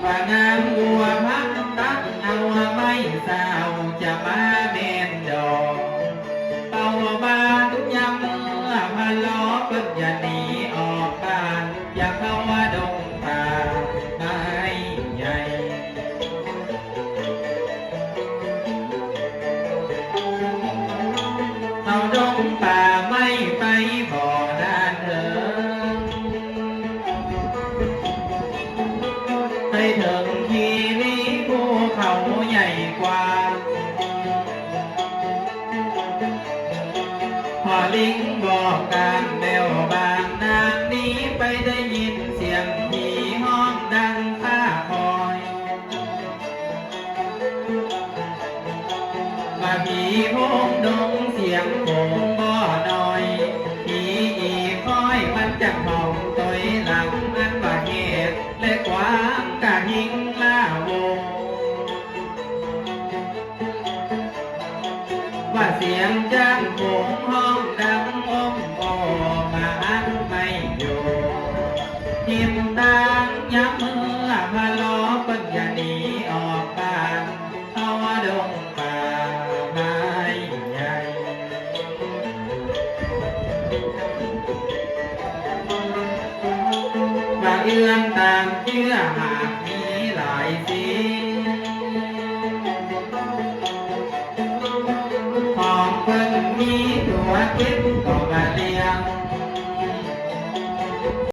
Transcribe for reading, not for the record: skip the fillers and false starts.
ว่านางบัวพักตักเอาไม่สาวจะมาเม็นดอกเป่าบานยามเมื่อมาล้อเปิ้นอย่าหนีออกบ้านอย่าเข้าว่าดงป่าไม้ใหญ่เอาดงป่าไม่ไปบ่อด้านเถิงให้ถึงทีนี้ภูเขาใหญ่กว่าพอลิงบอกการแมวบางนางนี้ไปได้ยินเสียงผีห้องดังข้าคอยว่าผีโพงดงเสียงโผงบ่อน้อยผีอีคอยมันจะเห่าตัวหลังอันว่าเหตุและความกะหิงล่าโวว่าเสียงจ้างโผงห้องดังอมโอมาอันไม่อยู่ทิมตางย้ำเมื่อพะล้อปัญญาหนีออกบ้านเข้าดงป่าไม้ใหญ่ว่าเอื้อมตามเชื่อหา